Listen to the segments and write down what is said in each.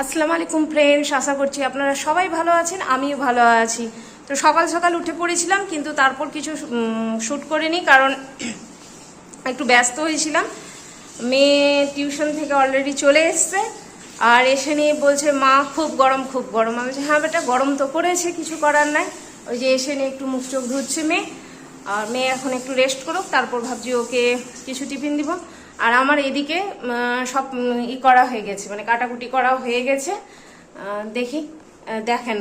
আসসালামু আলাইকুম ফ্রেন্ডস, আশা করছি আপনারা সবাই ভালো আছেন, আমিও ভালো আছি। তো সকাল সকাল উঠে পড়েছিলাম, কিন্তু তারপর কিছু শ্যুট করিনি, কারণ একটু ব্যস্ত হয়েছিলাম। মেয়ে টিউশন থেকে অলরেডি চলে এসছে, আর এসে নিয়ে বলছে মা খুব গরম খুব গরম। আমি বলছি হ্যাঁ বেটা, গরম তো করেছে, কিছু করার নাই। ওই যে এসে নিয়ে একটু মুখ চোখ ধুচ্ছে মেয়ে, আর মেয়ে এখন একটু রেস্ট করুক, তারপর ভাবছি ওকে কিছু টিফিন দিব। আর আমার এদিকে সব করা হয়ে গেছে, মানে কাটাকুটি করা হয়ে গেছে। দেখি, দেখেন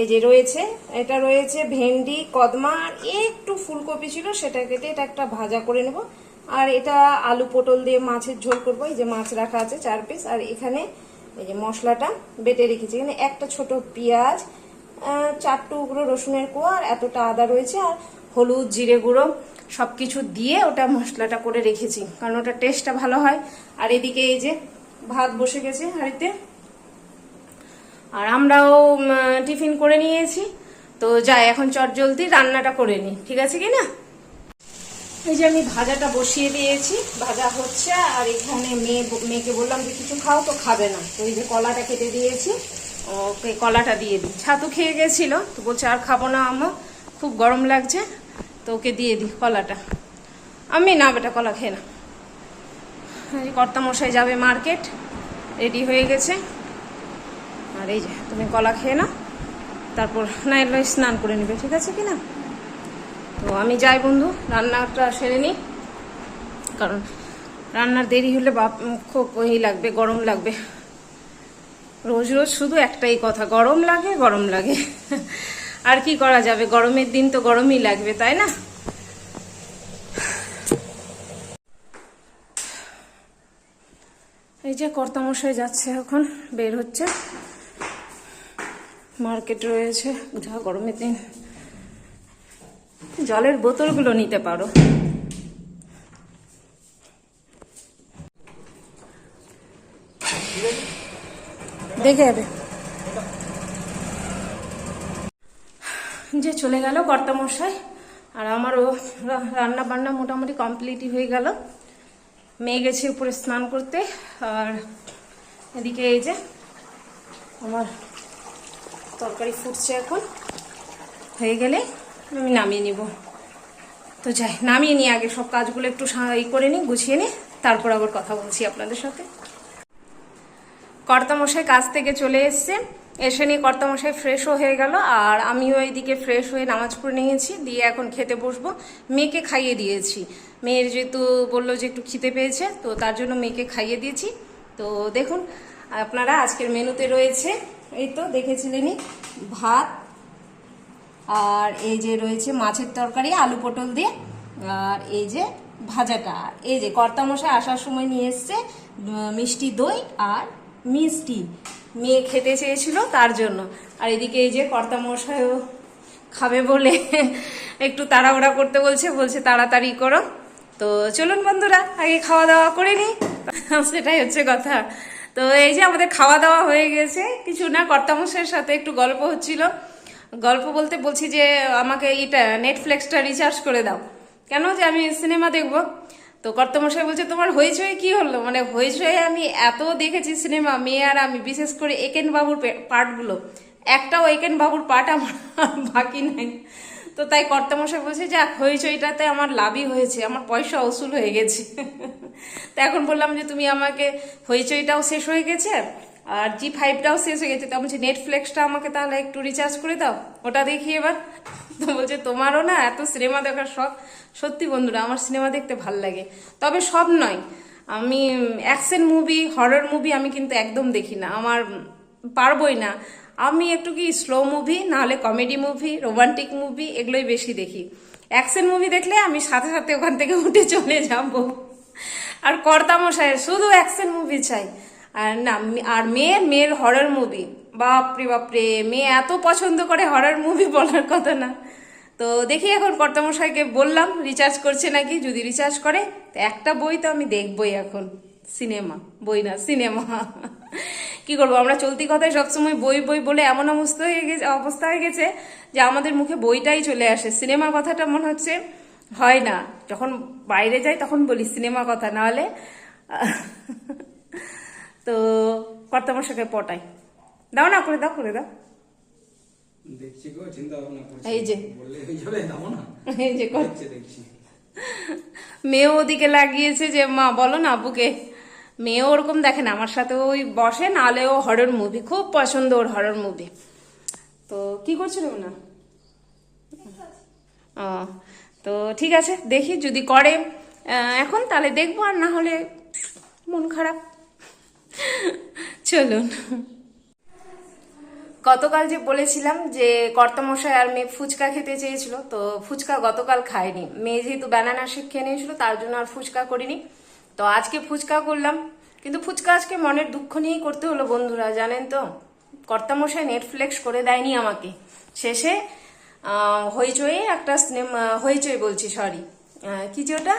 এই যে রয়েছে, এটা রয়েছে ভেন্ডি, কদমা, আর একটু ফুলকপি ছিল, সেটা কেটে এটা একটা ভাজা করে নেব। আর এটা আলু পটল দিয়ে মাছের ঝোল করবো। এই যে মাছ রাখা আছে 4 পিস, আর এখানে এই যে মশলাটা বেটে রেখেছি। এখানে একটা ছোট পেঁয়াজ, 4 টুকরো রসুনের কোয়া, আর এতটা আদা রয়েছে, আর হলুদ জিরে গুঁড়ো সবকিছু দিয়ে ওটা মশলাটা করে রেখেছি, কারণ ওটা টেস্টটা ভালো হয়। আর এদিকে এই যে ভাত বসে গেছে হাঁড়িতে, আর আমরাও টিফিন করে নিয়েছি। তো যাই, এখন চটজলদি রান্নাটা করে নিই, ঠিক আছে কি না? এই যে আমি ভাজাটা বসিয়ে দিয়েছি, ভাজা হচ্ছে। আর এখানে মেয়েকে বললাম যে কিছু খাও, তো খাবে না। তো এই যে কলাটা কেটে দিয়েছি, ওকে কলাটা দিয়ে দিই। ছাতু খেয়ে গেছিল, তো বলছে আর খাবো না আম্মা, খুব গরম লাগছে, তো ওকে দিয়ে দিই কলাটা। আমি না বেটা, কলা খেয়ে না। কর্তামশাই যাবে মার্কেট, রেডি হয়ে গেছে। আর এই যে তুমি কলা খেয়ে না, তারপর না এলে স্নান করে নিবে, ঠিক আছে কি না? তো আমি যাই বন্ধু, রান্নাটা সেরে নিই, কারণ রান্নার দেরি হলে খুব লাগবে, গরম লাগবে। রোজ রোজ শুধু একটাই কথা, গরম লাগে গরম লাগে। আর কি করা যাবে, গরমের দিন তো গরমই লাগবে, তাই না? এই যে কর্তামশাই যাচ্ছে, এখন বের হচ্ছে, মার্কেট রয়েছে। যা গরমের দিন, জলের বোতলগুলো নিতে পারো। দেখে যাবে যে চলে গেল কর্তামশাই, আর আমারও রান্না বান্না মোটামুটি কমপ্লিটই হয়ে গেল। মেয়ে গেছে উপরে স্নান করতে, আর এদিকে এই যে আমার তরকারি ফুটছে, এখন হয়ে গেলে আমি নামিয়ে নিব। তো যাই, নামিয়ে নিই আগে, সব কাজগুলো একটু করে নিই, গুছিয়ে নিই, তারপর আবার কথা বলছি আপনাদের সাথে। কর্তামশাই কাজ থেকে চলে এসছে, এসে নিয়ে কর্তামশাই ফ্রেশও হয়ে গেল, আর আমিও এইদিকে ফ্রেশ হয়ে নামাজ পড়ে নিয়েছি, দিয়ে এখন খেতে বসবো। মেয়েকে খাইয়ে দিয়েছি, মেয়ের যেহেতু বললো যে একটু খিদে পেয়েছে, তো তার জন্য মেয়েকে খাইয়ে দিয়েছি। তো দেখুন আপনারা, আজকের মেনুতে রয়েছে, এই তো দেখেছিলেনই, ভাত, আর এই যে রয়েছে মাছের তরকারি আলু পটল দিয়ে, আর এই যে ভাজাটা। এই যে কর্তামশাই আসার সময় নিয়ে এসছে মিষ্টি দই আর মিষ্টি, মেয়ে খেতে চেয়েছিল তার জন্য। আর এদিকে এই যে কর্তামশাইও খাবে বলে একটু তাড়াহুড়া করতে বলছে তাড়াতাড়ি করো। তো চলুন বন্ধুরা, আগে খাওয়া দাওয়া করে নিই, সেটাই হচ্ছে কথা। তো এই যে আমাদের খাওয়া দাওয়া হয়ে গেছে, কিছু না, কর্তামশাইয়ের সাথে একটু গল্প হচ্ছিল। গল্প বলতে বলছি যে আমাকে এটা নেটফ্লিক্সটা রিচার্জ করে দাও, কেন যে আমি সিনেমা দেখবো। তো কর্তামশাই বলছে তোমার হইচই কি হলো, মানে হইচই আমি এত দেখেছি সিনেমা, মেয়ে আর আমি, বিশেষ করে একেন বাবুর পার্টগুলো, একটাও একেন বাবুর পার্ট আমার বাকি নাই। তো তাই কর্তামশাই বলছে যাক, হইচইটাতে আমার লাভই হয়েছে, আমার পয়সা উসুল হয়ে গেছে। তো এখন বললাম যে তুমি আমাকে, হইচইটাও শেষ হয়ে গেছে আর জি5টাও শেষ হয়ে গেছে, তো বলছি নেটফ্লিক্সটা আমাকে তাহলে একটু রিচার্জ করে দাও, ওটা দেখি এবার। তো বলছে তোমারও না এত সিনেমা দেখার শখ। সত্যি বন্ধুরা, আমার সিনেমা দেখতে ভাল লাগে, তবে সব নয়। আমি অ্যাকশন মুভি, হরর মুভি আমি কিন্তু একদম দেখি না, আমার পারবই না। আমি একটু কি স্লো মুভি, নাহলে কমেডি মুভি, রোমান্টিক মুভি, এগুলোই বেশি দেখি। অ্যাকশন মুভি দেখলে আমি সাথে সাথে ওখান থেকে উঠে চলে যাব। আর কর্তামশাইয়ের শুধু অ্যাকশন মুভি চাই। আর না, আর মেয়ের হরর মুভি, বাপরে বাপরে, মেয়ে এত পছন্দ করে হরর মুভি, বলার কথা না। তো দেখি এখন কর্তামশাইকে বললাম রিচার্জ করছে নাকি, যদি রিচার্জ করে তো একটা বই তো আমি দেখবই এখন, সিনেমা, বই না সিনেমা। কি করবো, আমরা চলতি কথায় সবসময় বই বই বলে এমন অবস্থা হয়ে গেছে যে আমাদের মুখে বইটাই চলে আসে, সিনেমা কথাটা মনে হচ্ছে হয় না। যখন বাইরে যাই তখন বলি সিনেমা কথা, নাহলে তো কর্তামশাকে পটাই। দাও না, করে দাও, করে দাও। দেখছি গো, চিন্তা ভাবনা করছি। এই যে বললে হয়ে যাবে, দাও না। এই যে দেখছি মেয়েও ওদিকে লাগিয়েছে যে মা বলো না আব্বুকে। মেয়েও ওরকম দেখে না, আমার সাথে ওই বসে, নালেও হরর মুভি খুব পছন্দ ওর, হরর মুভি। তো কি করছিল না? ও, তো ঠিক আছে, দেখি যদি করে এখন তাহলে দেখবো, আর না হলে মন খারাপ। চলুন। গতকাল যে বলেছিলাম যে কর্তামশাই আর মেয়ে ফুচকা খেতে চেয়েছিল, তো ফুচকা গতকাল খায়নি। মেয়ে যেহেতু ব্যানানা শেক খেয়ে নিয়েছিল, তার জন্য আর ফুচকা করিনি। তো আজকে ফুচকা করলাম, কিন্তু ফুচকা আজকে মনের দুঃখ নিয়েই করতে হলো বন্ধুরা, জানেন তো। কর্তামশাই নেটফ্লিক্স করে দেয়নি আমাকে। শেষে হইচই একটা সিনেমা, হইচই বলছি সরি, কি যে ওটা,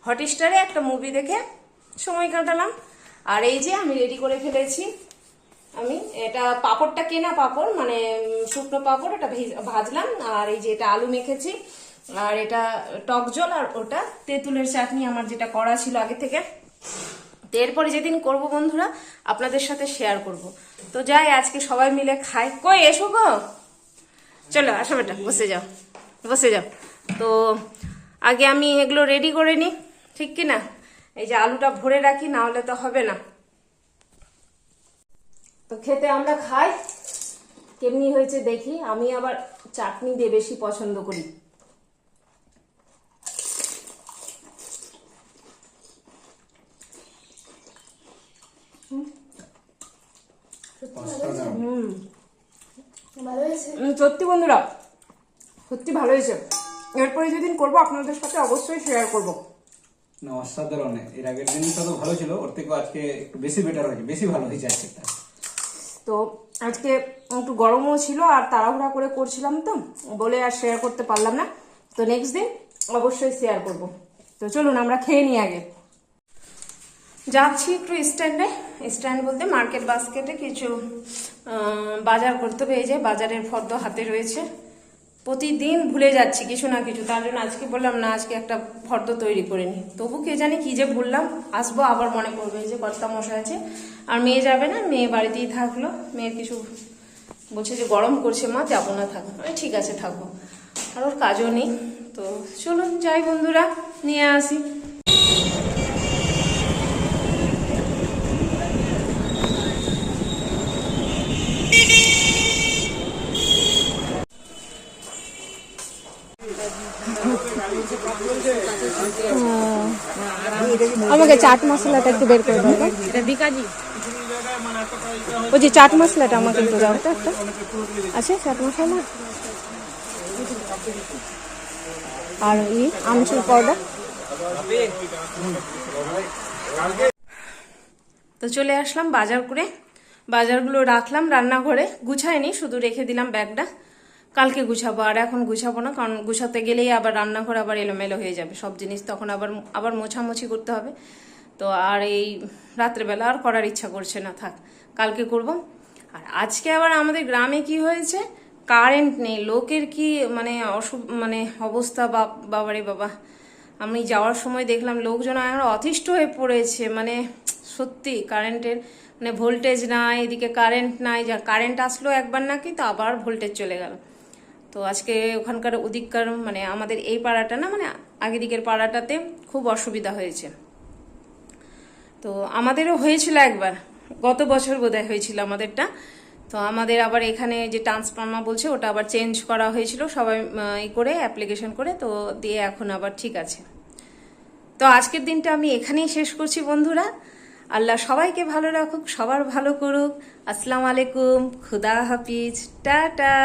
হটস্টারে একটা মুভি দেখে সময় কাটালাম। আর এই যে আমি রেডি করে ফেলেছি। আমি এটা পাঁপড়টা কেনা পাঁপড়, মানে শুকনো পাঁপড়, এটা ভাজলাম। আর এই যে এটা আলু মেখেছি, আর এটা টক জল, আর ওটা তেঁতুলের চাটনি আমার যেটা করা ছিল আগে থেকে। তো এরপরে যেদিন করব বন্ধুরা আপনাদের সাথে শেয়ার করব। তো যাই, আজকে সবাই মিলে খাই। কই এসো গো, চলো আসো বেটা, বসে যাও, বসে যাও। তো আগে আমি এগুলো রেডি করে নিই, ঠিক কি না? এই যে আলুটা ভরে রাখি, না হলে তো হবে না। তো খেতে আমরা খাই, কেমনি হয়েছে দেখি। আমি আবার চাটনি দিয়ে বেশি পছন্দ করি। সত্যি বন্ধুরা, সত্যি ভালো হয়েছে। এরপরে যেদিন করবো আপনাদের সাথে অবশ্যই শেয়ার করবো। না, অসাধারণ। এর আগের দিনটা তো ভালো ছিল, ওর থেকে আজকে একটু বেশি বেটার হয়েছে, বেশি ভালো হয়েছে আজকেটা। তো আজকে একটু গরমও ছিল, আর তাড়াহুড়া করে করছিলাম তো, বলে আর শেয়ার করতে পারলাম না। তো নেক্সট দিন অবশ্যই শেয়ার করব। তো চলুন আমরা খেয়ে নিই আগে। যাচ্ছি একটু স্ট্যান্ড বলতে মার্কেট বাস্কেটে কিছু বাজার করতে হবে। এই যে বাজারের ফর্দ হাতে রয়েছে, প্রতিদিন ভুলে যাচ্ছি কিছু না কিছু, তার জন্য আজকে বললাম না, আজকে একটা ফর্দ তৈরি করে নিই। তবু কে জানে কি যে বললাম, আসবো আবার মনে পড়বে যে কর্তামশাই আছে। আর মেয়ে যাবে না, মেয়ে বাড়িতেই থাকলো। মেয়ের কিছু বলছে যে গরম করছে মা, যাবো না, থাকবো। ঠিক আছে থাকবো, আর ওর কাজও নেই। তো চলুন যাই বন্ধুরা, নিয়ে আসি। আমাকে চাট মশলাটা একটু বের করে দাও। এটা বিকাজি, ওই যে চাট মশলাটা আমাকে একটু দাও তো একটা। আছে চাট মশলা আর আমচুর পাউডার। তো চলে আসলাম বাজার করে, বাজারগুলো রাখলাম রান্নাঘরে, গুছাইনি, শুধু রেখে দিলাম ব্যাগটা। কালকে গুছাবো, আর এখন গুছাবো না, কারণ গুছাতে গেলেই আবার রান্নাঘর আবার এলোমেলো হয়ে যাবে সব জিনিস, তখন আবার মোছামুছি করতে হবে। তো আর এই রাত্রেবেলা আর করার ইচ্ছা করছে না, থাক কালকে করব। আর আজকে আবার আমাদের গ্রামে কি হয়েছে, কারেন্ট নেই। লোকের কি মানে মানে অবস্থা, বাবারে বাবা। আমি যাওয়ার সময় দেখলাম লোকজন এখন অতিষ্ঠ হয়ে পড়েছে, মানে সত্যি কারেন্টের মানে ভোল্টেজ নাই, এদিকে কারেন্ট নাই। যা কারেন্ট আসলো একবার নাকি, তো আবার ভোল্টেজ চলে গেল। তো আজকে ওখানকার ওদিককার মানে আমাদের এই পাড়াটা না, মানে আগে দিকের পাড়াটাতে খুব অসুবিধা হয়েছে। তো আমাদেরও হয়েছিল একবার, গত বছর বোধহয় হয়েছিল আমাদেরটা। তো আমাদের আবার এখানে যে ট্রান্সফর্মার বলছে, ওটা আবার চেঞ্জ করা হয়েছিল সবাই ই করে, অ্যাপ্লিকেশন করে, তো দিয়ে এখন আবার ঠিক আছে। তো আজকের দিনটা আমি এখানেই শেষ করছি বন্ধুরা। আল্লাহ সবাইকে ভালো রাখুক, সবার ভালো করুক। আসসালামু আলাইকুম, খুদা হাফিজ, টাটা।